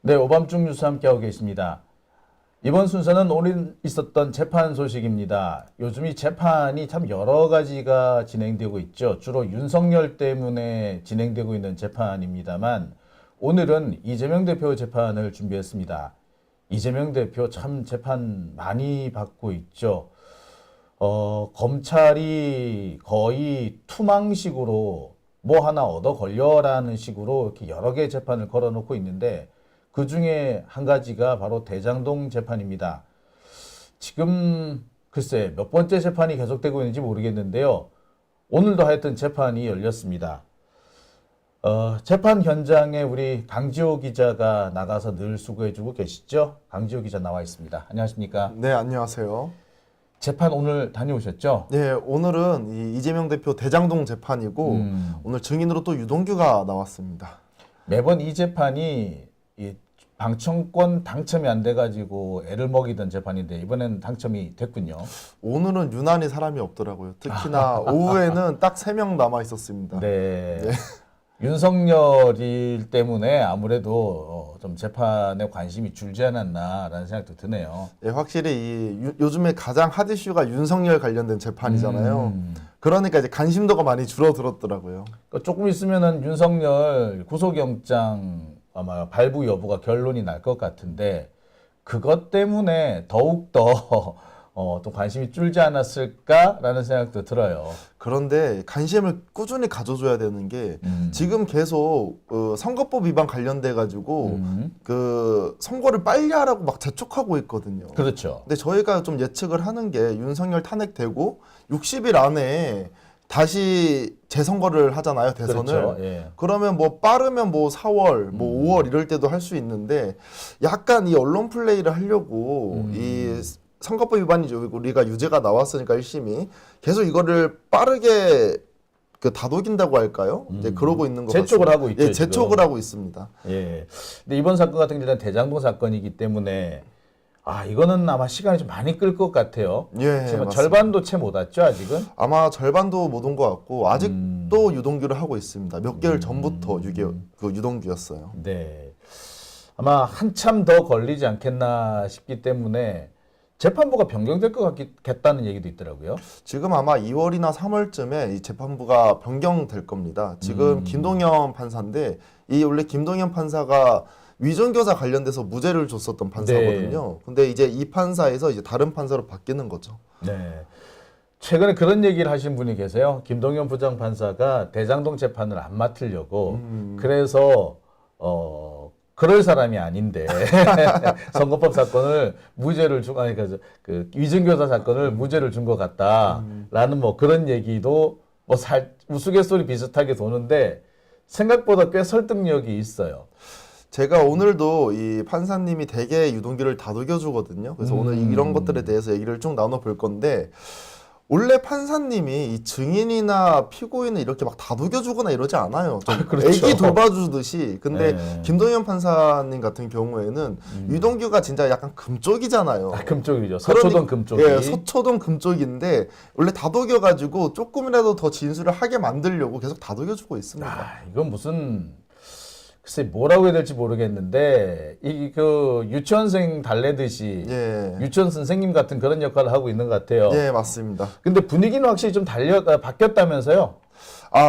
네, 오밤중 뉴스 함께하고 계십니다. 이번 순서는 오늘 있었던 재판 소식입니다. 요즘 이 재판이 참 여러 가지가 진행되고 있죠. 주로 윤석열 때문에 진행되고 있는 재판입니다만 오늘은 이재명 대표 재판을 준비했습니다. 이재명 대표 참 재판 많이 받고 있죠. 검찰이 거의 투망식으로 뭐 하나 얻어 걸려라는 식으로 이렇게 여러 개의 재판을 걸어놓고 있는데 그 중에 한 가지가 바로 대장동 재판입니다. 지금 글쎄 몇 번째 재판이 계속되고 있는지 모르겠는데요. 오늘도 하여튼 재판이 열렸습니다. 재판 현장에 우리 강지호 기자가 나가서 늘 수고해주고 계시죠? 강지호 기자 나와 있습니다. 안녕하십니까? 네, 안녕하세요. 재판 오늘 다녀오셨죠? 네, 오늘은 이 이재명 대표 대장동 재판이고 오늘 증인으로 또 유동규가 나왔습니다. 매번 이 재판이 이 방청권 당첨이 안 돼가지고 애를 먹이던 재판인데 이번엔 당첨이 됐군요. 오늘은 유난히 사람이 없더라고요. 특히나 오후에는 딱 3명 남아 있었습니다. 네. 윤석열 때문에 아무래도 좀 재판에 관심이 줄지 않았나라는 생각도 드네요. 네, 확실히 요즘에 가장 핫 이슈가 윤석열 관련된 재판이잖아요. 그러니까 이제 관심도가 많이 줄어들었더라고요. 그러니까 조금 있으면은 윤석열 구속영장 아마 발부 여부가 결론이 날 것 같은데 그것 때문에 더욱더 또 관심이 줄지 않았을까라는 생각도 들어요. 그런데 관심을 꾸준히 가져줘야 되는 게 지금 계속 선거법 위반 관련돼 가지고 그 선거를 빨리 하라고 막 재촉하고 있거든요. 그렇죠. 근데 저희가 좀 예측을 하는 게 윤석열 탄핵되고 60일 안에 다시 재선거를 하잖아요, 대선을. 그렇죠. 예. 그러면 뭐 빠르면 뭐 4월, 뭐 5월 이럴 때도 할 수 있는데 약간 이 언론 플레이를 하려고 이 선거법 위반이 우리가 유죄가 나왔으니까 1심이 계속 이거를 빠르게 그 다독인다고 할까요? 이제 그러고 있는 것 재촉을 같습니다. 하고 있죠. 예, 재촉을 지금. 하고 있습니다. 예. 근데 이번 사건 같은 경우는 대장동 사건이기 때문에 이거는 아마 시간이 좀 많이 끌 것 같아요. 예, 지금 맞습니다. 절반도 채 못 왔죠, 아직은? 아마 절반도 못 온 것 같고 아직도 유동규를 하고 있습니다. 몇 개월 전부터 그 유동규였어요. 네. 아마 한참 더 걸리지 않겠나 싶기 때문에 재판부가 변경될 것 같겠다는 얘기도 있더라고요. 지금 아마 2월이나 3월쯤에 이 재판부가 변경될 겁니다. 지금 김동현 판사인데 이 원래 김동현 판사가 위존교사 관련돼서 무죄를 줬었던 판사거든요. 근데 이제 이 판사에서 이제 다른 판사로 바뀌는 거죠. 네. 최근에 그런 얘기를 하신 분이 계세요. 김동현 부장판사가 대장동 재판을 안 맡으려고 그래서 그럴 사람이 아닌데 선거법 사건을 무죄를 준 아니 그 위증교사 사건을 무죄를 준 것 같다라는 뭐 그런 얘기도 뭐 우스갯소리 비슷하게 도는데 생각보다 꽤 설득력이 있어요. 제가 오늘도 이 판사님이 되게 유동규를 다독여 주거든요. 그래서 오늘 이런 것들에 대해서 얘기를 쭉 나눠 볼 건데 원래 판사님이 이 증인이나 피고인을 이렇게 막 다독여 주거나 이러지 않아요. 좀 그렇죠. 애기 돌봐주듯이. 근데 네. 김동현 판사님 같은 경우에는 유동규가 진짜 약간 금쪽이잖아요. 금쪽이죠. 서초동 금쪽이. 예, 서초동 금쪽인데 원래 다독여 가지고 조금이라도 더 진술을 하게 만들려고 계속 다독여 주고 있습니다. 이건 무슨 글쎄 뭐라고 해야 될지 모르겠는데 이 그 유치원생 달래듯이 예. 유치원 선생님 같은 그런 역할을 하고 있는 것 같아요. 예, 맞습니다. 근데 분위기는 확실히 좀 바뀌었다면서요?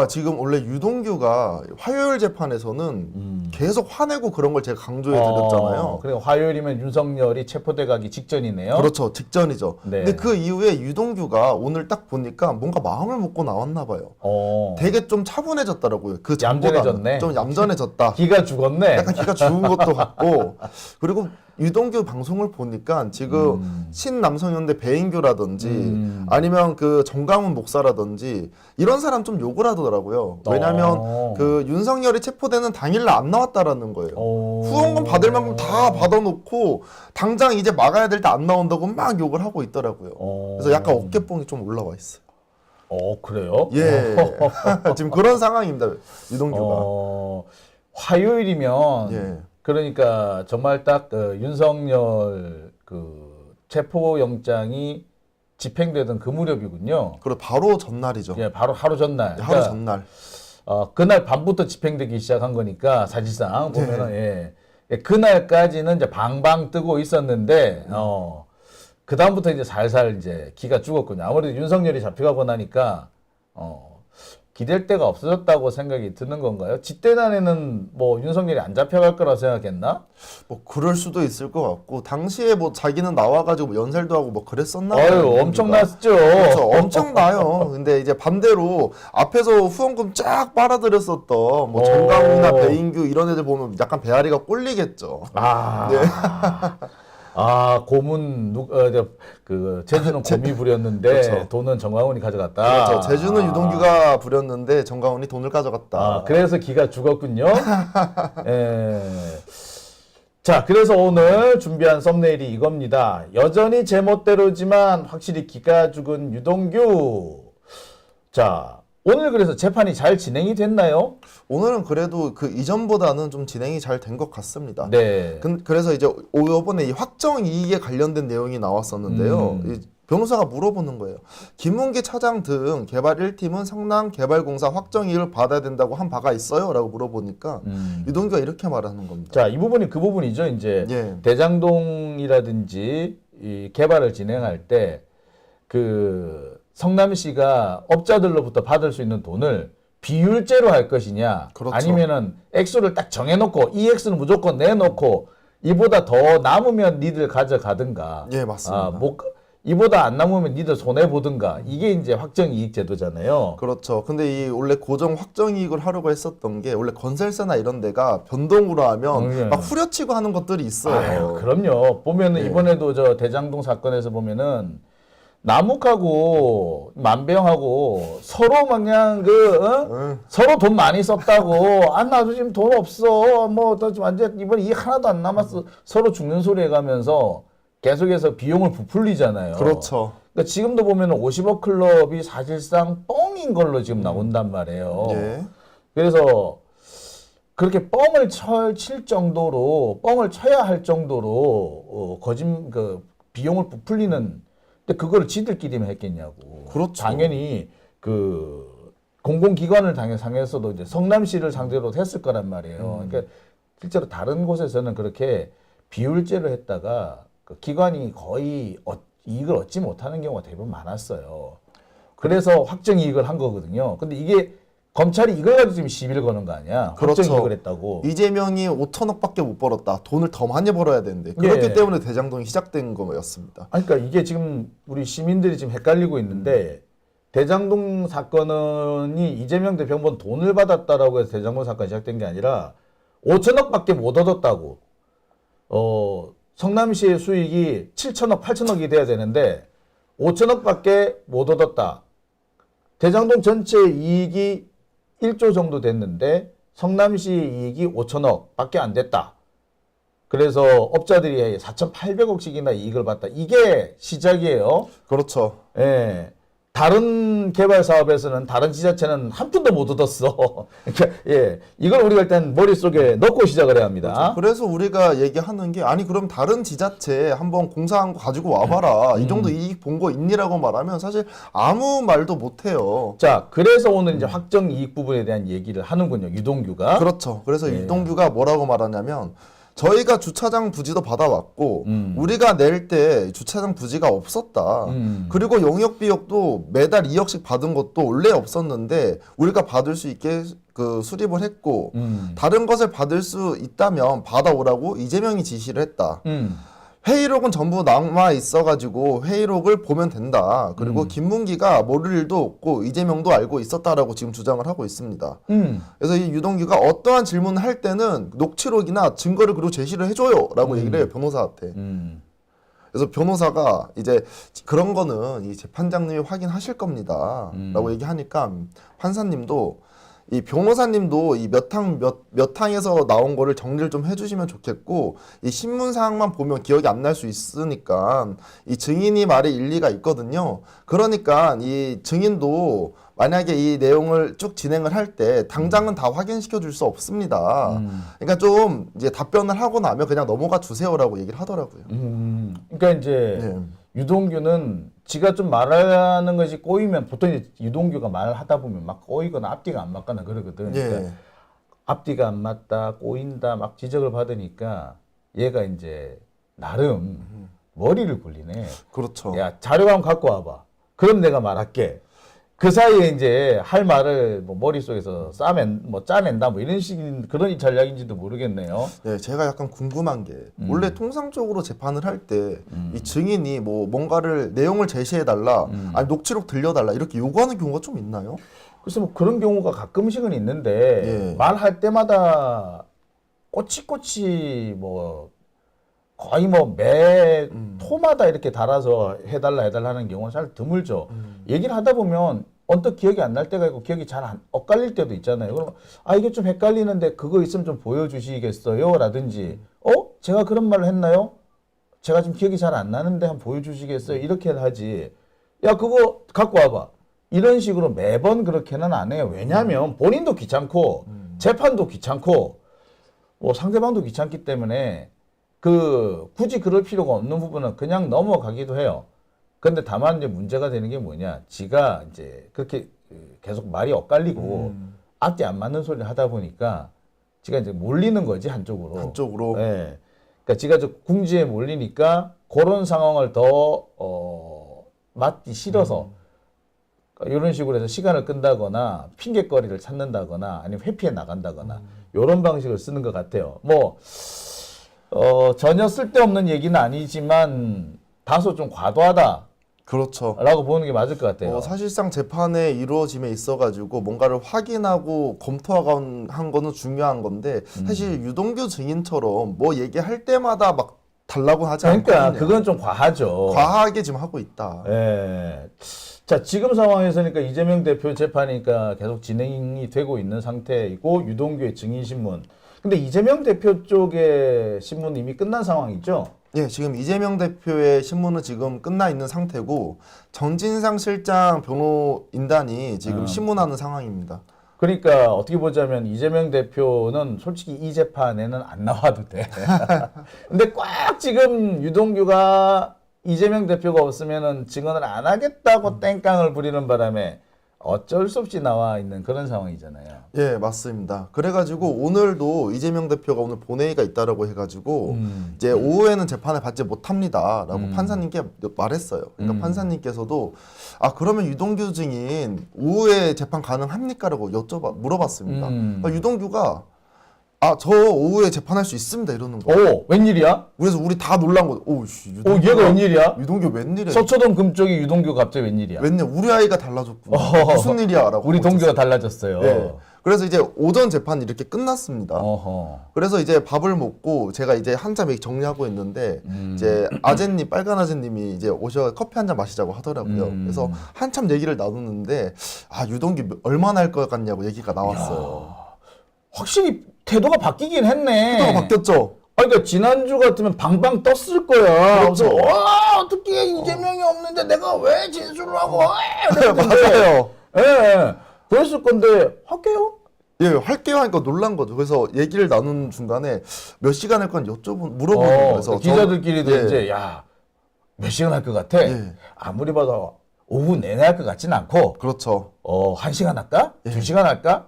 지금 원래 유동규가 화요일 재판에서는 계속 화내고 그런 걸 제가 강조해 드렸잖아요. 그리고 화요일이면 윤석열이 체포돼 가기 직전이네요. 그렇죠. 직전이죠. 네. 근데 그 이후에 유동규가 오늘 딱 보니까 뭔가 마음을 먹고 나왔나 봐요. 되게 좀 차분해졌더라고요. 그 전보다는. 얌전해졌네. 좀 얌전해졌다. 기가 죽었네. 약간 기가 죽은 것도 같고. 그리고 유동규 방송을 보니까 지금 신남성연대 배인규라든지 아니면 그 정강훈 목사라든지 이런 사람 좀 욕을 하더라고요. 왜냐하면 그 윤석열이 체포되는 당일날 안 나왔다라는 거예요. 후원금 받을 만큼 다 받아놓고 당장 이제 막아야 될 때 안 나온다고 막 욕을 하고 있더라고요. 그래서 약간 어깨뽕이 좀 올라와 있어요. 그래요? 예. 지금 그런 상황입니다. 유동규가. 화요일이면 예. 그러니까 정말 딱 윤석열 그 체포 영장이 집행되던 그 무렵이군요. 그리고 바로 전날이죠. 예, 바로 하루 전날. 하루 전날. 그날 밤부터 집행되기 시작한 거니까 사실상 보면은 예. 그날까지는 이제 방방 뜨고 있었는데 그 다음부터 이제 살살 이제 기가 죽었군요. 아무래도 윤석열이 잡혀가고 나니까 기댈 데가 없어졌다고 생각이 드는 건가요? 짓대 난에는 뭐 윤석열이 안 잡혀갈 거라 생각했나? 뭐 그럴 수도 있을 것 같고 당시에 뭐 자기는 나와가지고 뭐 연설도 하고 뭐 그랬었나? 어유 엄청났죠. 그렇죠, 엄청나요. 근데 이제 반대로 앞에서 후원금 쫙 빨아들였었던 뭐 정강훈이나 배인규 이런 애들 보면 약간 배앓이가 꼴리겠죠. 고문 그 제주는 곰이 부렸는데 그렇죠. 돈은 정광훈이 가져갔다. 그렇죠. 제주는 유동규가 부렸는데 정강훈이 돈을 가져갔다. 그래서 기가 죽었군요. 예. 자, 그래서 오늘 준비한 썸네일이 이겁니다. 여전히 제멋대로지만 확실히 기가 죽은 유동규. 자, 오늘 그래서 재판이 잘 진행이 됐나요? 오늘은 그래도 그 이전보다는 좀 진행이 잘 된 것 같습니다. 네. 그래서 이제 이번에 이 확정 이익에 관련된 내용이 나왔었는데요. 이 변호사가 물어보는 거예요. 김문기 차장 등 개발 1팀은 성남개발공사 확정 이익을 받아야 된다고 한 바가 있어요? 라고 물어보니까 유동규가 이렇게 말하는 겁니다. 자, 이 부분이 그 부분이죠. 이제 예. 대장동이라든지 이 개발을 진행할 때 그 성남시가 업자들로부터 받을 수 있는 돈을 비율제로 할 것이냐, 그렇죠. 아니면은 액수를 딱 정해놓고 이 액수는 무조건 내놓고 이보다 더 남으면 니들 가져가든가. 예, 맞습니다. 이보다 안 남으면 니들 손해 보든가. 이게 이제 확정이익 제도잖아요. 그렇죠. 근데 이 원래 고정 확정 이익을 하려고 했었던 게 원래 건설사나 이런 데가 변동으로 하면 막 후려치고 하는 것들이 있어요. 아유, 그럼요. 보면은 이번에도 저 대장동 사건에서 보면은 남욱하고 만병하고 서로 그냥 서로 돈 많이 썼다고 나도 지금 돈 없어 완전 이번에 이익 하나도 안 남았어 서로 죽는 소리 해가면서 계속해서 비용을 부풀리잖아요. 그렇죠. 그러니까 지금도 보면은 50억 클럽이 사실상 뻥인 걸로 지금 나온단 말이에요. 예. 그래서 그렇게 뻥을 칠 정도로 뻥을 쳐야 할 정도로 비용을 부풀리는. 근데 그거를 지들끼리만 했겠냐고. 그렇죠. 당연히 그 공공기관을 상해서도 이제 성남시를 상대로 했을 거란 말이에요. 그러니까 실제로 다른 곳에서는 그렇게 비율제로 했다가 그 기관이 거의 이익을 얻지 못하는 경우가 대부분 많았어요. 그래서 확정이익을 한 거거든요. 근데 이게 검찰이 이걸 가지고 지금 시비를 거는 거 아니야? 그렇죠. 확정이익을 했다고. 이재명이 5천억밖에 못 벌었다. 돈을 더 많이 벌어야 되는데 그렇기 때문에 대장동이 시작된 거였습니다. 그러니까 이게 지금 우리 시민들이 지금 헷갈리고 있는데 대장동 사건이 이재명 대표 한 번 돈을 받았다라고 해서 대장동 사건이 시작된 게 아니라 5천억밖에 못 얻었다고. 성남시의 수익이 7천억, 8천억이 돼야 되는데 5천억밖에 못 얻었다. 대장동 전체 이익이 1조 정도 됐는데 성남시 이익이 5천억밖에 안 됐다. 그래서 업자들이 4,800억씩이나 이익을 봤다. 이게 시작이에요. 그렇죠. 예. 다른 개발 사업에서는 다른 지자체는 한 푼도 못 얻었어. 그러니까 이걸 우리가 일단 머릿속에 넣고 시작을 해야 합니다. 그래서 우리가 얘기하는 게 아니 그럼 다른 지자체 한번 공사한 거 가지고 와봐라. 이 정도 이익 본 거 있니라고 말하면 사실 아무 말도 못 해요. 자, 그래서 오늘 이제 확정 이익 부분에 대한 얘기를 하는군요. 유동규가. 그렇죠. 그래서 유동규가 뭐라고 말하냐면 저희가 주차장 부지도 받아왔고 우리가 낼 때 주차장 부지가 없었다. 그리고 용역 비용도 매달 2억씩 받은 것도 원래 없었는데 우리가 받을 수 있게 그 수립을 했고 다른 것을 받을 수 있다면 받아오라고 이재명이 지시를 했다. 회의록은 전부 남아 있어가지고 회의록을 보면 된다. 그리고 김문기가 모를 일도 없고 이재명도 알고 있었다라고 지금 주장을 하고 있습니다. 그래서 이 유동규가 어떠한 질문을 할 때는 녹취록이나 증거를 그리고 제시를 해줘요라고 얘기를 해요, 변호사한테. 그래서 변호사가 이제 그런 거는 이 재판장님이 확인하실 겁니다라고 얘기하니까 판사님도 이 변호사님도 이 몇 항에서 나온 거를 정리를 좀 해주시면 좋겠고 이 신문 사항만 보면 기억이 안 날 수 있으니까 이 증인이 말에 일리가 있거든요. 그러니까 이 증인도 만약에 이 내용을 쭉 진행을 할 때 당장은 다 확인시켜 줄 수 없습니다. 그러니까 좀 이제 답변을 하고 나면 그냥 넘어가 주세요라고 얘기를 하더라고요. 그러니까 이제 유동규는 지가 좀 말하는 것이 꼬이면 보통 이제 유동규가 말을 하다 보면 막 꼬이거나 앞뒤가 안 맞거나 그러거든. 그러니까 앞뒤가 안 맞다, 꼬인다, 막 지적을 받으니까 얘가 이제 나름 머리를 굴리네. 그렇죠. 야, 자료가 한번 갖고 와봐. 그럼 내가 말할게. 그 사이에 이제 할 말을 뭐 머릿속에서 짜낸다, 뭐 이런 식인 그런 전략인지도 모르겠네요. 네, 제가 약간 궁금한 게 원래 통상적으로 재판을 할 때 이 증인이 뭐 뭔가를 내용을 제시해달라, 아니 녹취록 들려달라 이렇게 요구하는 경우가 좀 있나요? 그래서 뭐 그런 경우가 가끔씩은 있는데 예. 말할 때마다 꼬치꼬치 뭐 거의 뭐 매 토마다 이렇게 달아서 해달라 하는 경우는 잘 드물죠. 얘기를 하다 보면 언뜻 기억이 안 날 때가 있고 기억이 잘 안 엇갈릴 때도 있잖아요. 그럼 아 이게 좀 헷갈리는데 그거 있으면 좀 보여주시겠어요? 라든지 제가 그런 말을 했나요? 제가 지금 기억이 잘 안 나는데 한번 보여주시겠어요? 이렇게 하지. 야 그거 갖고 와봐. 이런 식으로 매번 그렇게는 안 해요. 왜냐하면 본인도 귀찮고 재판도 귀찮고 뭐 상대방도 귀찮기 때문에 굳이 그럴 필요가 없는 부분은 그냥 넘어가기도 해요. 근데 다만 이제 문제가 되는 게 뭐냐. 지가 이제 그렇게 계속 말이 엇갈리고 앞뒤 안 맞는 소리를 하다 보니까 지가 이제 몰리는 거지, 한쪽으로. 한쪽으로. 예. 그러니까 지가 저 궁지에 몰리니까 그런 상황을 더, 맞기 싫어서 그러니까 이런 식으로 해서 시간을 끈다거나 핑계거리를 찾는다거나 아니면 회피해 나간다거나 이런 방식을 쓰는 것 같아요. 뭐, 전혀 쓸데없는 얘기는 아니지만 다소 좀 과도하다라고 그렇죠. 보는 게 맞을 것 같아요. 사실상 재판의 이루어짐에 있어가지고 뭔가를 확인하고 검토한 거는 중요한 건데 사실 유동규 증인처럼 뭐 얘기할 때마다 막 달라고 하지 그러니까 않거든요. 그건 좀 과하죠. 과하게 지금 하고 있다. 예. 자, 지금 상황에서니까 이재명 대표 재판이니까 계속 진행이 되고 있는 상태이고 유동규의 증인 신문. 근데 이재명 대표 쪽의 신문 이미 끝난 상황이죠? 예, 지금 이재명 대표의 신문은 지금 끝나 있는 상태고 정진상 실장 변호인단이 지금 신문하는 상황입니다. 그러니까 어떻게 보자면 이재명 대표는 솔직히 이 재판에는 안 나와도 돼. 근데 꽉 지금 유동규가 이재명 대표가 없으면은 증언을 안 하겠다고 땡깡을 부리는 바람에 어쩔 수 없이 나와 있는 그런 상황이잖아요. 예, 맞습니다. 그래가지고 오늘도 이재명 대표가 오늘 본회의가 있다라고 해가지고 이제 오후에는 재판을 받지 못합니다라고 판사님께 말했어요. 그러니까 판사님께서도 그러면 유동규 증인 오후에 재판 가능합니까라고 물어봤습니다. 그러니까 유동규가 저 오후에 재판할 수 있습니다 이러는 거예요. 오, 웬일이야? 그래서 우리 다 놀란 거죠. 얘가 웬일이야? 유동규 웬일이야? 서초동 금쪽이 유동규가 갑자기 웬일이야? 웬일? 우리 아이가 달라졌구나. 무슨 일이야라고. 우리 동규가 달라졌어요. 네. 그래서 이제 오전 재판이 이렇게 끝났습니다. 어허. 그래서 이제 밥을 먹고 제가 이제 한참 이렇게 정리하고 있는데 이제 아재님, 빨간 아재님이 이제 오셔 커피 한 잔 마시자고 하더라고요. 그래서 한참 얘기를 나누는데 유동규 얼마나 할 것 같냐고 얘기가 나왔어요. 확실히 태도가 바뀌긴 했네. 태도가 바뀌었죠. 그러니까 지난주 같으면 방방 떴을 거야. 그렇죠. 그래서 어떻게 이재명이 없는데 내가 왜 진술을 하고 맞아요. 예. 그랬을 건데 할게요. 예, 할게요 하니까 놀란 거죠. 그래서 얘기를 나누는 중간에 몇 시간 할 건 물어보는 거예요. 기자들끼리도 예. 이제 몇 시간 할 것 같아? 예. 아무리 봐도 오후 내내 할 것 같지는 않고 그렇죠. 1시간 할까? 2시간 할까?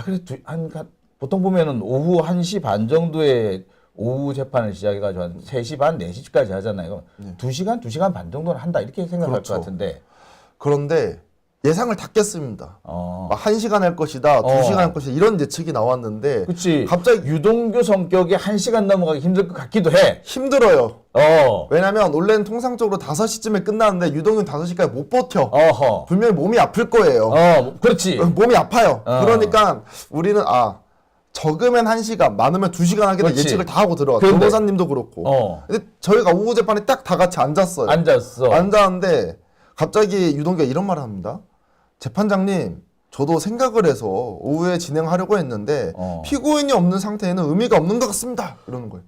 그래 보통 보면은 오후 1시 반 정도에 오후 재판을 시작해가지고 한 3시 반, 4시까지 하잖아요. 2시간 반 정도는 한다 이렇게 생각할 그렇죠. 것 같은데. 그런데 예상을 다 깼습니다. 1시간 할 것이다, 2시간 할 것이다 이런 예측이 나왔는데 그치. 갑자기 유동규 성격이 1시간 넘어가기 힘들 것 같기도 해. 힘들어요. 어. 왜냐면 원래는 통상적으로 5시쯤에 끝나는데 유동규는 5시까지 못 버텨. 어허. 분명히 몸이 아플 거예요. 그렇지. 몸이 아파요. 그러니까 우리는 적으면 1시간, 많으면 2시간 하겠다 그렇지. 예측을 다 하고 들어갔죠. 그런데- 변호사님도 그렇고. 근데 저희가 오후 재판에 딱 다 같이 앉았어요. 앉았어. 앉았는데 갑자기 유동규가 이런 말을 합니다. 재판장님, 저도 생각을 해서 오후에 진행하려고 했는데 피고인이 없는 상태에는 의미가 없는 것 같습니다. 이러는 거예요.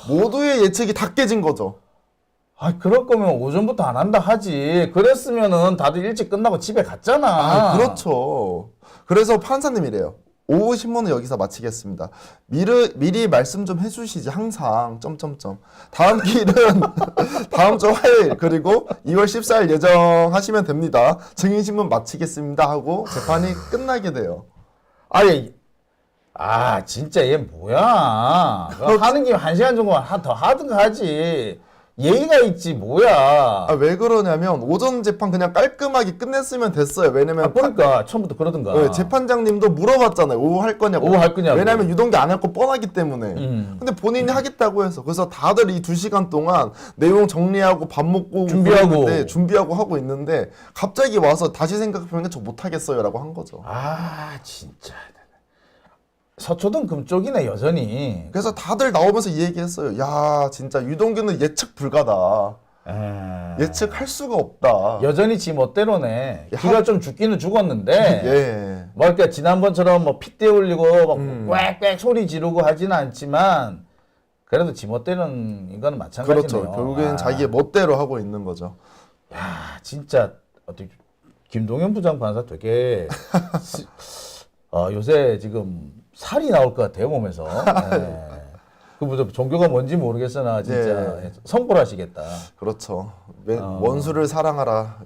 모두의 예측이 다 깨진 거죠. 그럴 거면 오전부터 안 한다 하지. 그랬으면은 다들 일찍 끝나고 집에 갔잖아. 그렇죠. 그래서 판사님이래요. 오후 신문은 여기서 마치겠습니다. 미리 말씀 좀 해주시지 항상 점점점. 다음 기일은 다음 주 화요일 그리고 2월 14일 예정하시면 됩니다. 증인신문 마치겠습니다 하고 재판이 끝나게 돼요. 아니 아, 진짜 얘 뭐야? 그거 하는 김에 1시간 정도만 더 하든가 하지. 예의가 있지, 뭐야. 아, 왜 그러냐면 오전 재판 그냥 깔끔하게 끝냈으면 됐어요. 왜냐면 그러니까 처음부터 그러든가. 네, 재판장님도 물어봤잖아요. 오후 할 거냐고. 오후 할 거냐고. 왜냐면 유동규 안 할 거 뻔하기 때문에. 근데 본인이 하겠다고 해서. 그래서 다들 이 2시간 동안 내용 정리하고 밥 먹고 준비하고 하고 있는데 갑자기 와서 다시 생각해보니까 저 못하겠어요라고 한 거죠. 아, 진짜. 서초동 금쪽이네, 여전히. 그래서 다들 나오면서 이 얘기했어요. 야, 진짜 유동규는 예측 불가다. 예측할 수가 없다. 여전히 지 멋대로네. 기가 좀 죽기는 죽었는데. 예. 뭐, 그러니까 지난번처럼 뭐 핏대 올리고 막 꽥꽥 소리 지르고 하지는 않지만, 그래도 지 멋대로는 이거는 마찬가지네요. 그렇죠. 결국에는 자기의 멋대로 하고 있는 거죠. 야, 진짜, 어떻게, 김동연 부장판사 되게, 요새 지금 살이 나올 것 같아요, 몸에서. 네. 그 종교가 뭔지 모르겠으나 진짜 성불하시겠다. 그렇죠. 원수를 사랑하라.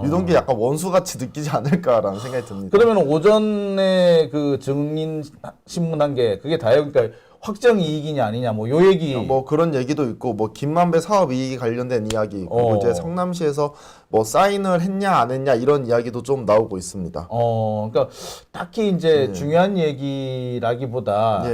유동규 약간 원수같이 느끼지 않을까라는 생각이 듭니다. 그러면 오전에 그 증인 신문 한 게 그게 다예요. 그러니까 확정 이익이냐 아니냐 뭐 요 얘기. 뭐 그런 얘기도 있고 뭐 김만배 사업 이익이 관련된 이야기 그리고 이제 성남시에서 뭐 사인을 했냐 안 했냐 이런 이야기도 좀 나오고 있습니다. 그러니까 딱히 이제 중요한 얘기라기보다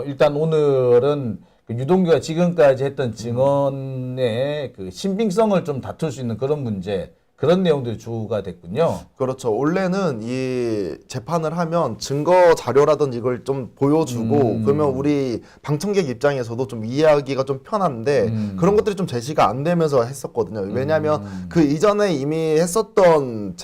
일단 오늘은 그 유동규가 지금까지 했던 증언의 그 신빙성을 좀 다툴 수 있는 그런 문제, 그런 내용들이 주가 됐군요. 그렇죠. 원래는 이 재판을 하면 증거 자료라든지 이걸 좀 보여주고 그러면 우리 방청객 입장에서도 좀 이해하기가 좀 편한데 그런 것들이 좀 제시가 안 되면서 했었거든요. 왜냐하면 그 이전에 이미 했었던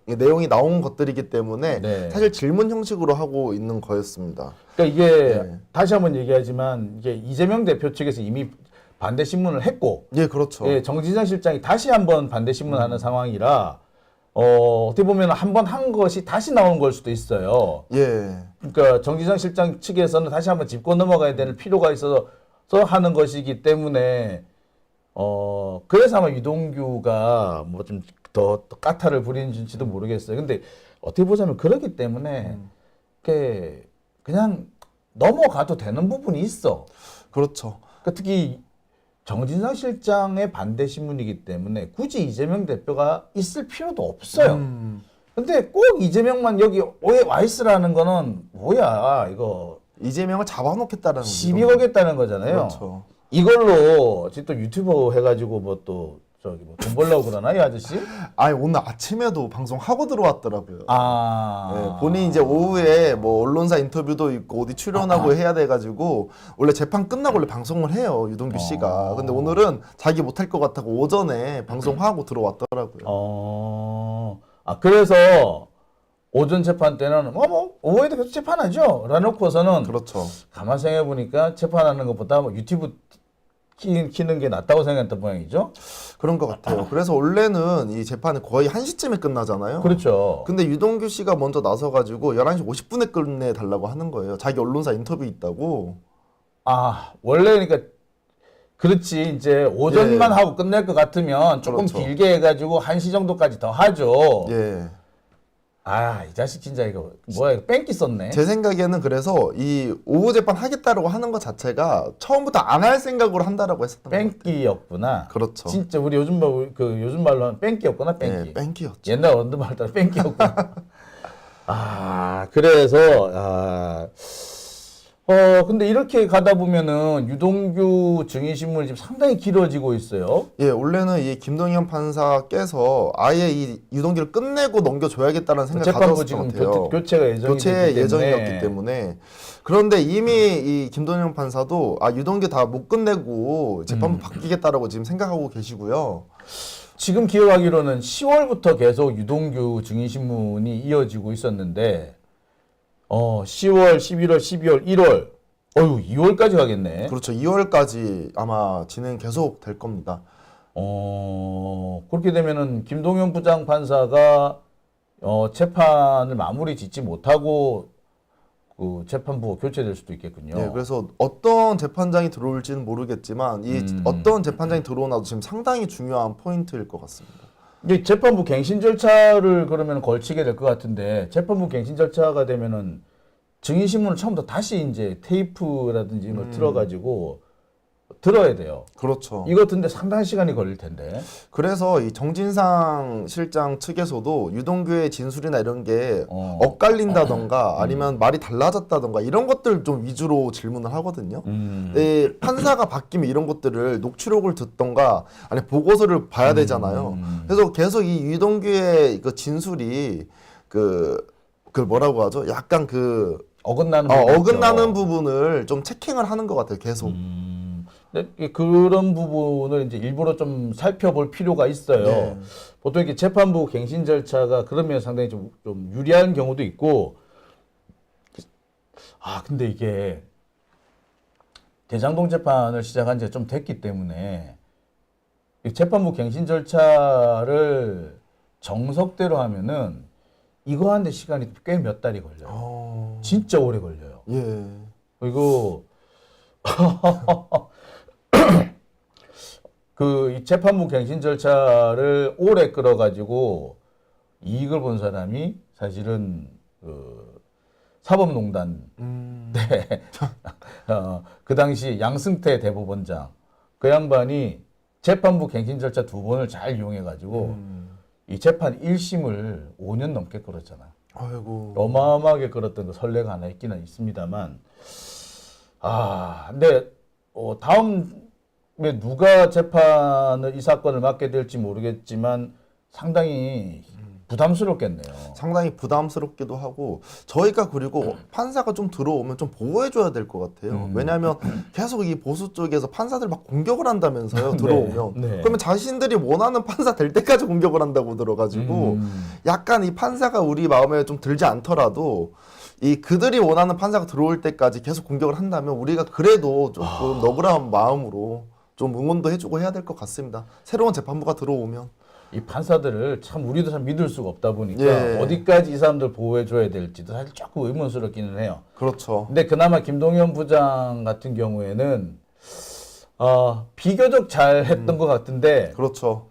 내용이 나온 것들이기 때문에 사실 질문 형식으로 하고 있는 거였습니다. 그러니까 이게 다시 한번 얘기하지만 이게 이재명 대표 측에서 이미 반대 신문을 했고, 예, 그렇죠. 예, 정진상 실장이 다시 한번 반대 신문하는 상황이라 어떻게 보면 한 번 한 것이 다시 나오는 걸 수도 있어요. 예. 그러니까 정진상 실장 측에서는 다시 한번 짚고 넘어가야 되는 필요가 있어서 하는 것이기 때문에 그래서 아마 유동규가 뭐 좀 더 까탈을 부리는지도 모르겠어요. 근데 어떻게 보자면 그렇기 때문에 그냥 넘어가도 되는 부분이 있어. 그렇죠. 그러니까 특히 정진상 실장의 반대 신문이기 때문에 굳이 이재명 대표가 있을 필요도 없어요. 근데 꼭 이재명만 여기 와 있으라는 거는 뭐야, 이거. 이재명을 잡아놓겠다라는 시비 걸겠다는 거잖아요. 그렇죠. 이걸로 지금 또 유튜버 해가지고 뭐 또 돈 벌려고 그러나, 이 아저씨? 아니, 오늘 아침에도 방송하고 들어왔더라고요. 아. 본인이 이제 오후에 뭐 언론사 인터뷰도 있고 어디 출연하고 해야 돼가지고 원래 재판 끝나고 원래 방송을 해요, 유동규 씨가. 근데 오늘은 자기 못할 것 같다고 오전에 방송하고 들어왔더라고요. 그래서 오전 재판 때는 오후에도 계속 재판하죠. 라놓고서는 그렇죠. 가만 생각해 보니까 재판하는 것보다 뭐 유튜브 키는 게 낫다고 생각했던 모양이죠. 그런 것 같아요. 그래서 원래는 이 재판이 거의 1시쯤에 끝나잖아요. 그렇죠. 근데 유동규 씨가 먼저 나서가지고 11시 50분에 끝내달라고 하는 거예요. 자기 언론사 인터뷰 있다고. 원래 그러니까 그렇지, 이제 오전만 하고 끝낼 것 같으면 조금 그렇죠. 길게 해가지고 1시 정도까지 더 하죠. 예. 이 자식 진짜 이거 뭐야, 이거 뺑기 썼네. 제 생각에는 그래서 이 오후 재판 하겠다라고 하는 것 자체가 처음부터 안 할 생각으로 한다라고 했었던 것 같아요. 뺑기였구나. 그렇죠. 진짜 우리 요즘 말로 하면 뺑기였구나, 뺑기. 네, 뺑기였죠. 옛날 어른들 말로 따라 뺑기였구나. 그래서 근데 이렇게 가다 보면은 유동규 증인 신문이 지금 상당히 길어지고 있어요. 예, 원래는 이 김동현 판사께서 아예 이 유동규를 끝내고 넘겨줘야겠다는 생각을 재판부 가졌을 것 지금 같아요. 교체가 예정이었기 때문에. 그런데 이미 이 김동현 판사도 유동규 다 못 끝내고 재판부 바뀌겠다라고 지금 생각하고 계시고요. 지금 기억하기로는 10월부터 계속 유동규 증인 신문이 이어지고 있었는데 10월, 11월, 12월, 1월, 2월까지 가겠네. 그렇죠. 2월까지 아마 진행 계속 될 겁니다. 그렇게 되면은 김동연 부장판사가 재판을 마무리 짓지 못하고 그 재판부가 교체될 수도 있겠군요. 네, 그래서 어떤 재판장이 들어올지는 모르겠지만 어떤 재판장이 들어오나도 지금 상당히 중요한 포인트일 것 같습니다. 이게 재판부 갱신 절차를 그러면 걸치게 될 것 같은데, 재판부 갱신 절차가 되면은 증인신문을 처음부터 다시 이제 테이프라든지 이런 걸 틀어가지고 들어야 돼요. 그렇죠. 이거 듣는데 상당한 시간이 걸릴 텐데. 그래서 이 정진상 실장 측에서도 유동규의 진술이나 이런 게 엇갈린다던가 아니면 말이 달라졌다던가 이런 것들 좀 위주로 질문을 하거든요. 판사가 바뀌면 이런 것들을 녹취록을 듣던가 아니 보고서를 봐야 되잖아요. 그래서 계속 이 유동규의 그 진술이 그 뭐라고 하죠? 약간 어긋나는 부분을 좀 체킹을 하는 것 같아요. 계속. 근데 그런 부분을 이제 일부러 좀 살펴볼 필요가 있어요. 네. 보통 이렇게 재판부 갱신 절차가 그러면 상당히 좀 유리한 경우도 있고, 근데 이게 대장동 재판을 시작한 지 좀 됐기 때문에 이 재판부 갱신 절차를 정석대로 하면은 이거 하는데 시간이 꽤 몇 달이 걸려요. 진짜 오래 걸려요. 예. 그리고 이 재판부 갱신 절차를 오래 끌어가지고 이익을 본 사람이 사실은 사법농단 때 그 당시 양승태 대법원장 그 양반이 재판부 갱신 절차 2번을 잘 이용해가지고 이 재판 1심을 5년 넘게 끌었잖아. 아이고. 어마어마하게 끌었던 그 선례가 하나 있기는 있습니다만, 근데 다음에 누가 재판을 이 사건을 맡게 될지 모르겠지만 상당히 부담스럽겠네요. 상당히 부담스럽기도 하고 저희가 그리고 판사가 좀 들어오면 좀 보호해줘야 될 것 같아요. 왜냐하면 계속 이 보수 쪽에서 판사들 막 공격을 한다면서요. 들어오면 네. 그러면 자신들이 원하는 판사 될 때까지 공격을 한다고 들어가지고 약간 이 판사가 우리 마음에 좀 들지 않더라도 이 그들이 원하는 판사가 들어올 때까지 계속 공격을 한다면 우리가 그래도 조금 너그러운 마음으로 좀 응원도 해주고 해야 될 것 같습니다. 새로운 재판부가 들어오면. 이 판사들을 참 우리도 참 믿을 수가 없다 보니까 예. 어디까지 이 사람들 보호해줘야 될지도 사실 조금 의문스럽기는 해요. 그렇죠. 근데 그나마 김동연 부장 같은 경우에는 비교적 잘 했던 것 같은데 그렇죠.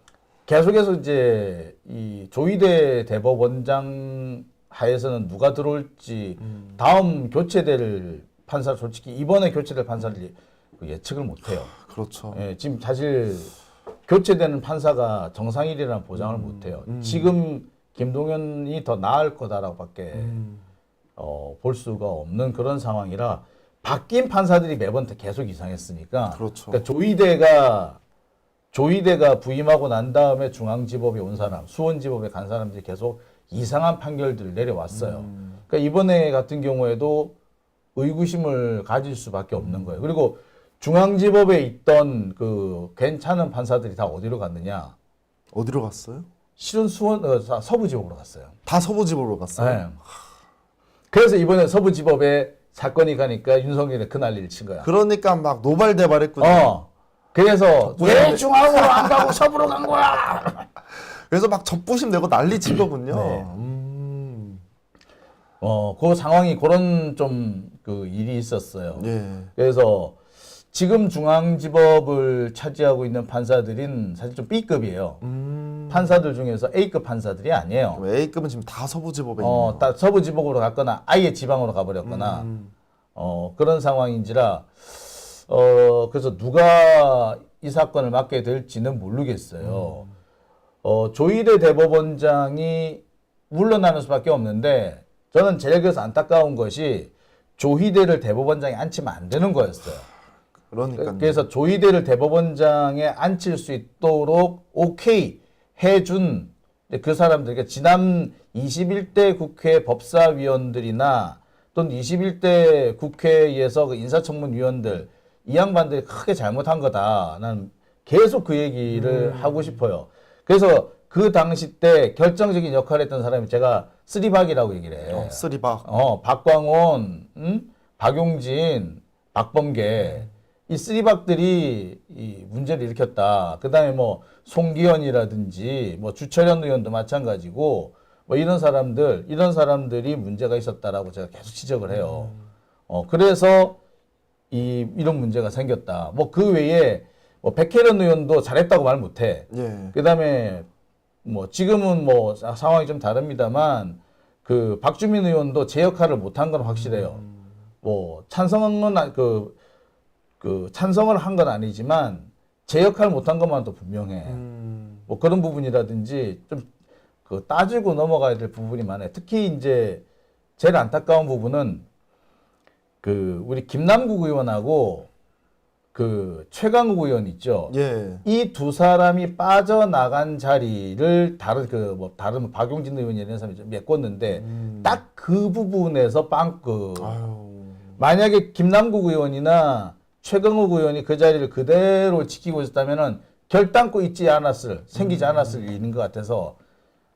계속해서 이제 이 조희대 대법원장 하에서는 누가 들어올지 다음 교체될 판사 솔직히 이번에 교체될 판사를 예측을 못해요. 그렇죠. 예, 지금 사실 교체되는 판사가 정상일이라는 보장을 못해요. 지금 김동연이 더 나을 거다라고밖에 볼 수가 없는 그런 상황이라 바뀐 판사들이 매번 계속 이상했으니까. 그렇죠. 그러니까 조희대가 부임하고 난 다음에 중앙지법에 온 사람, 수원지법에 간 사람들이 계속 이상한 판결들을 내려왔어요. 그러니까 이번에 같은 경우에도 의구심을 가질 수밖에 없는 거예요. 그리고 중앙지법에 있던 그 괜찮은 판사들이 다 어디로 갔느냐? 어디로 갔어요? 실은 서부지법으로 갔어요. 다 서부지법으로 갔어요. 네. 그래서 이번에 서부지법에 사건이 가니까 윤석열이 그 난리를 친 거야. 그러니까 막 노발대발했거든요. 그래서 왜 중앙으로 안 가고 서부로 간 거야? 그래서 막 접부심 내고 난리 친 거군요. 네. 그 상황이 그런 좀 그 일이 있었어요. 예. 그래서 지금 중앙지법을 차지하고 있는 판사들은 사실 좀 B급이에요. 판사들 중에서 A급 판사들이 아니에요. A급은 지금 다 서부지법에 있네요. 다 서부지법으로 갔거나 아예 지방으로 가버렸거나 그런 상황인지라 그래서 누가 이 사건을 맡게 될지는 모르겠어요. 조희대 대법원장이 물러나는 수밖에 없는데 저는 제일 그래서 안타까운 것이 조희대를 대법원장에 앉히면 안 되는 거였어요. 그러니까요. 그래서 조희대를 대법원장에 앉힐 수 있도록 오케이 해준 그 사람들, 그러니까 지난 21대 국회 법사위원들이나 또는 21대 국회에서 그 인사청문위원들 이 양반들이 크게 잘못한 거다. 난 계속 그 얘기를 하고 싶어요. 그래서 그 당시 때 결정적인 역할을 했던 사람이 제가 쓰리박이라고 얘기를 해. 쓰리박. 박광온, 박용진, 박범계 이 쓰리박들이 이 문제를 일으켰다. 그다음에 뭐 송기현이라든지 뭐 주철현 의원도 마찬가지고 뭐 이런 사람들이 문제가 있었다라고 제가 계속 지적을 해요. 그래서 이런 문제가 생겼다. 뭐 그 외에 뭐 백혜련 의원도 잘했다고 말 못해. 예. 그다음에 뭐 지금은 뭐 상황이 좀 다릅니다만 그 박주민 의원도 제 역할을 못한 건 확실해요. 뭐 찬성은 그 찬성을 한 건 아니지만 제 역할 못한 것만도 분명해. 뭐 그런 부분이라든지 좀 그 따지고 넘어가야 될 부분이 많아요. 특히 이제 제일 안타까운 부분은 그 우리 김남국 의원하고 그 최강욱 의원 있죠. 예. 이 두 사람이 빠져나간 자리를 다른 박용진 의원이 이런 사람이 좀 메꿨는데 딱 그 부분에서 아유. 만약에 김남국 의원이나 최강욱 의원이 그 자리를 그대로 지키고 있었다면은 결단코 생기지 않았을 일인 것 같아서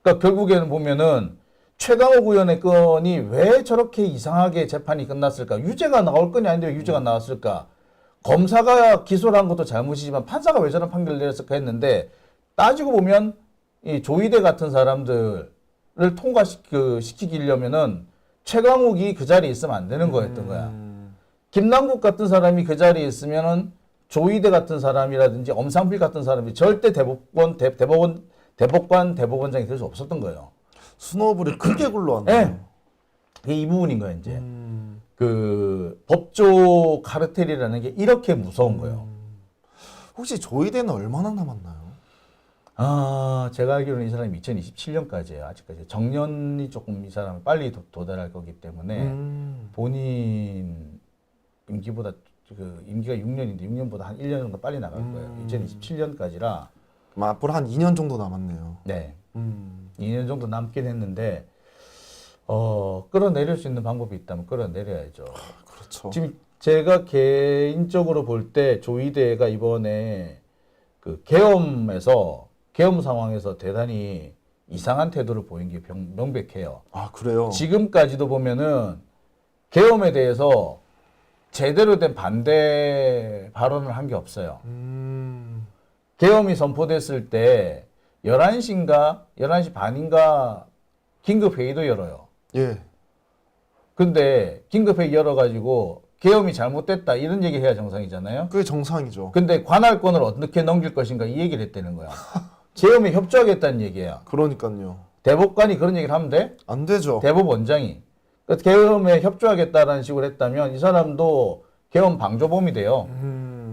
그러니까 결국에는 보면은 최강욱 의원의 건이 왜 저렇게 이상하게 재판이 끝났을까? 유죄가 나올 건이 아닌데 왜 유죄가 나왔을까? 검사가 기소를 한 것도 잘못이지만 판사가 왜 저런 판결을 내렸을까 했는데 따지고 보면 이 조이대 같은 사람들을 통과시키려면은 최강욱이 그 자리에 있으면 안 되는 거였던 거야. 김남국 같은 사람이 그 자리에 있으면은 조이대 같은 사람이라든지 엄상필 같은 사람이 절대 대법관장이 될 수 없었던 거예요. 스노우볼이 크게 굴러왔네요. 네. 이 부분인 거예요, 이제. 그 법조 카르텔이라는 게 이렇게 무서운 거예요. 혹시 조이대는 얼마나 남았나요? 아, 제가 알기로는 이 사람이 2027년까지예요. 아직까지. 정년이 조금 이 사람은 빨리 도달할 거기 때문에 본인 임기보다 그 임기가 6년인데 6년보다 한 1년 정도 빨리 나갈 거예요. 2027년까지라. 앞으로 한 2년 정도 남았네요. 네. 2년 정도 남긴 했는데 끌어내릴 수 있는 방법이 있다면 끌어내려야죠. 그렇죠. 지금 제가 개인적으로 볼 때 조이대가 이번에 그 계엄 상황에서 대단히 이상한 태도를 보인 게 명백해요. 아, 그래요? 지금까지도 보면은 계엄에 대해서 제대로 된 반대 발언을 한 게 없어요. 계엄이 선포됐을 때 11시인가 11시 반인가 긴급회의도 열어요. 예. 근데 긴급회의 열어가지고 계엄이 잘못됐다 이런 얘기 해야 정상이잖아요. 그게 정상이죠. 근데 관할권을 어떻게 넘길 것인가 이 얘기를 했다는 거야. 계엄에 협조하겠다는 얘기야. 그러니까요. 대법관이 그런 얘기를 하면 돼? 안 되죠. 대법원장이. 그러니까 계엄에 협조하겠다라는 식으로 했다면 이 사람도 계엄 방조범이 돼요.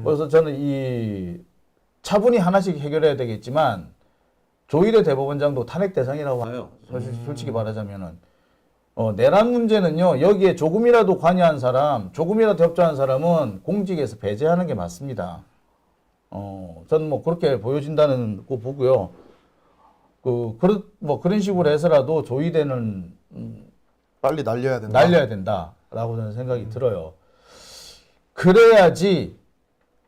그래서 저는 이 차분히 하나씩 해결해야 되겠지만 조희대 대법원장도 탄핵 대상이라고 봐요. 솔직히 말하자면은. 내란 문제는요, 여기에 조금이라도 관여한 사람, 조금이라도 협조한 사람은 공직에서 배제하는 게 맞습니다. 저는 뭐 그렇게 보여진다는 거 보고요. 그런 식으로 해서라도 조희대는, 빨리 날려야 된다. 날려야 된다라고 저는 생각이 들어요. 그래야지,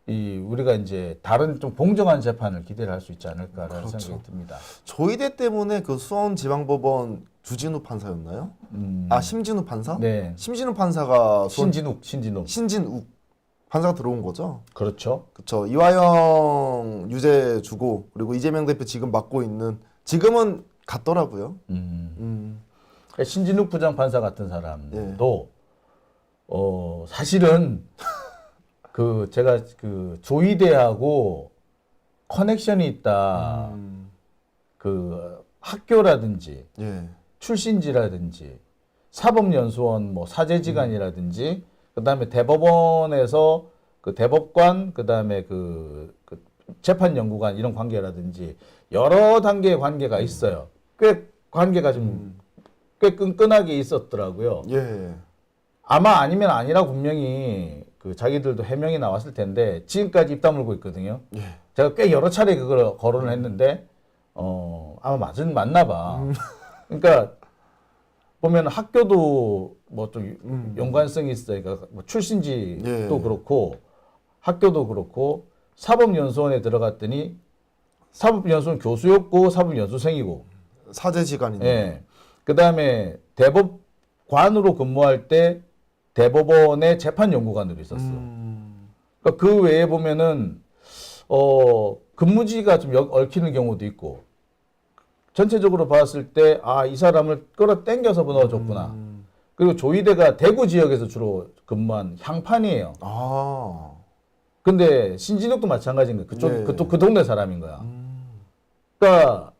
우리가 이제 다른 좀 공정한 재판을 기대를 할 수 있지 않을까라는 그렇죠. 생각이 듭니다. 조이대 때문에 그 수원지방법원 주진우 판사였나요? 심진우 판사? 네. 심진우 판사가 신진욱. 신진욱 판사가 들어온 거죠. 그렇죠. 그렇죠. 이화영 유죄 주고 그리고 이재명 대표 지금 맡고 있는 지금은 갔더라고요. 그러니까 신진욱 부장판사 같은 사람도 사실은 제가 그 조이대하고 커넥션이 있다. 그 학교라든지 예. 출신지라든지 사법연수원 뭐 사제지간이라든지 그다음에 대법원에서 그 대법관 그다음에 그 재판연구관 이런 관계라든지 여러 단계의 관계가 있어요. 꽤 관계가 좀 꽤 끈끈하게 있었더라고요. 예. 아마 아니면 아니라고 분명히 그 자기들도 해명이 나왔을 텐데 지금까지 입 다물고 있거든요. 예. 제가 꽤 여러 차례 그걸 거론을 했는데 아마 맞나 봐. 그러니까 보면 학교도 뭐 좀 연관성이 있어요. 그러니까 뭐 출신지도 예. 그렇고 학교도 그렇고 사법연수원에 들어갔더니 사법연수원 교수였고 사법연수생이고 사제지간이네. 예. 그다음에 대법관으로 근무할 때 대법원의 재판연구관으로 있었어. 그러니까 그 외에 보면은 근무지가 좀 얽히는 경우도 있고 전체적으로 봤을 때 이 사람을 끌어당겨서 넣어줬구나. 그리고 조이대가 대구 지역에서 주로 근무한 향판이에요. 아. 근데 신진욱도 마찬가지인 거야. 네. 그 동네 사람인 거야. 그러니까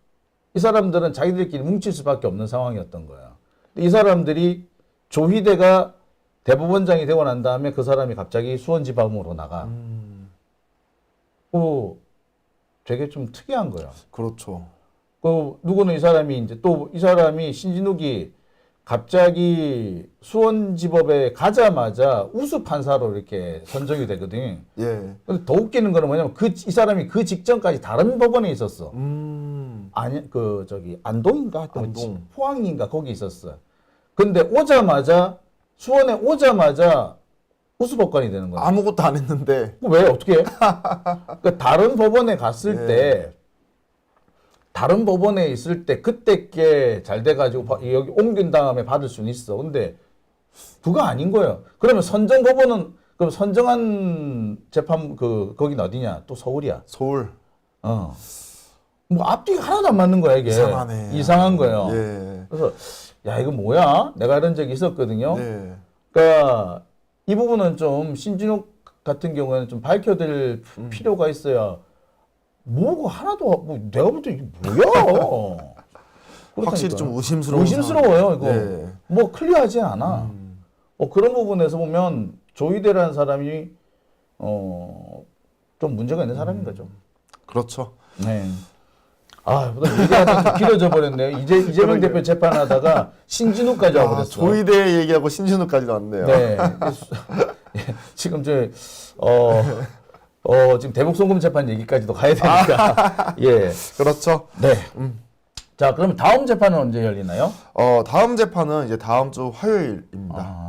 이 사람들은 자기들끼리 뭉칠 수밖에 없는 상황이었던 거야. 이 사람들이 조희대가 대법원장이 되고 난 다음에 그 사람이 갑자기 수원지방으로 나가. 되게 좀 특이한 거야. 그렇죠. 누구는 이 사람이 이제 또 이 사람이 신진욱이 갑자기 수원지법에 가자마자 우수 판사로 이렇게 선정이 되거든. 예. 근데 더 웃기는 거는 뭐냐면 이 사람이 그 직전까지 다른 법원에 있었어. 아니 안동인가 하여튼 안동. 포항인가 거기 있었어. 근데 수원에 오자마자 우수법관이 되는 거야. 아무것도 안 했는데. 왜 어떻게 해? 그러니까 다른 법원에 갔을 때 다른 법원에 있을 때 그때 게 잘 돼가지고 여기 옮긴 다음에 받을 수는 있어. 근데 그거 아닌 거예요. 그러면 그럼 선정한 재판 거긴 어디냐? 또 서울이야. 서울. 뭐 앞뒤가 하나도 안 맞는 거야 이게. 이상하네. 이상한 거예요. 예. 그래서 야 이거 뭐야? 내가 이런 적이 있었거든요. 예. 그러니까 이 부분은 좀 신진욱 같은 경우에는 좀 밝혀질 필요가 있어야. 뭐가 하나도 뭐 내가 볼 때 이게 뭐야? 확실히 좀 의심스러워요. 의심스러워요 이거. 네. 뭐 클리어하지 않아. 그런 부분에서 보면 조희대라는 사람이 좀 문제가 있는 사람인 거죠. 그렇죠. 네. 얘기하다 좀 길어져 버렸네요. 이재명 대표 재판하다가 신진욱까지 와버렸어. 조희대 얘기하고 신진욱까지 나왔네요. 네. 지금 지금 대북송금 재판 얘기까지도 가야 되니까. 예. 그렇죠. 네. 자, 그러면 다음 재판은 언제 열리나요? 다음 재판은 이제 다음 주 화요일입니다.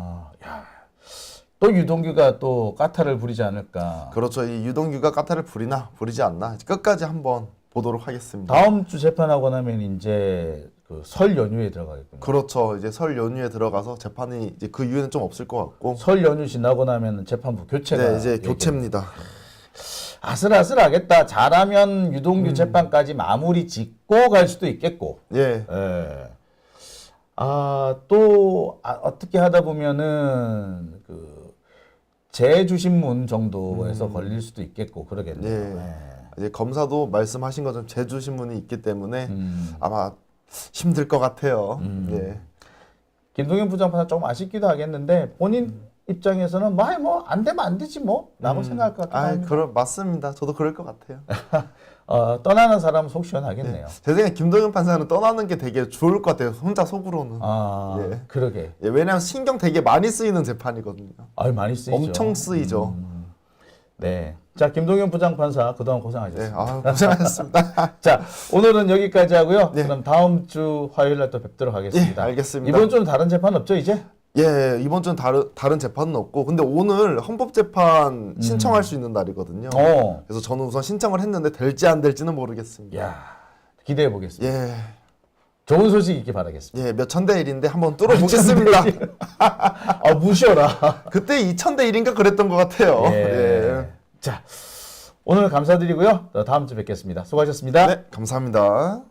또 유동규가 또 까탈을 부리지 않을까. 그렇죠. 이 유동규가 까탈을 부리지 않나. 끝까지 한번 보도록 하겠습니다. 다음 주 재판하고 나면 이제 그 설 연휴에 들어가겠군요. 그렇죠. 이제 설 연휴에 들어가서 재판이 이제 그 이후에는 좀 없을 것 같고. 설 연휴 지나고 나면 재판부 교체가. 네, 이제 교체입니다. 아슬아슬하겠다. 잘하면 유동규 재판까지 마무리 짓고 갈 수도 있겠고. 예. 예. 어떻게 하다 보면은 재주신문 정도에서 걸릴 수도 있겠고 그러겠네요. 예. 예. 이제 검사도 말씀하신 것처럼 제주신문이 있기 때문에 아마 힘들 것 같아요. 예. 김동연 부장판사 조금 아쉽기도 하겠는데 본인 입장에서는 뭐 안 되면 안 되지 뭐 라고 생각할 것 같아요. 맞습니다. 저도 그럴 것 같아요. 떠나는 사람은 속 시원하겠네요. 제 생각에 김동연 판사는 떠나는 게 되게 좋을 것 같아요. 혼자 속으로는. 예. 그러게. 예, 왜냐하면 신경 되게 많이 쓰이는 재판이거든요. 많이 쓰이죠. 엄청 쓰이죠. 네. 자, 김동연 부장판사 그동안 고생하셨습니다. 네, 고생하셨습니다. 자, 오늘은 여기까지 하고요. 네. 그럼 다음 주 화요일 날 또 뵙도록 하겠습니다. 예, 알겠습니다. 이번 주는 다른 재판 없죠, 이제? 예, 이번 주는 다른 재판은 없고, 근데 오늘 헌법재판 신청할 수 있는 날이거든요. 그래서 저는 우선 신청을 했는데 될지 안 될지는 모르겠습니다. 야, 기대해 보겠습니다. 예, 좋은 소식 있기 바라겠습니다. 예, 몇 천대 1인데 한번 뚫어보겠습니다. 무시어라. 그때 2000대 1인가 그랬던 것 같아요. 예. 예. 자, 오늘 감사드리고요. 다음 주 뵙겠습니다. 수고하셨습니다. 네, 감사합니다.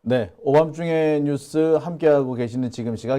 네, 오밤중의 뉴스 함께하고 계시는 지금 시각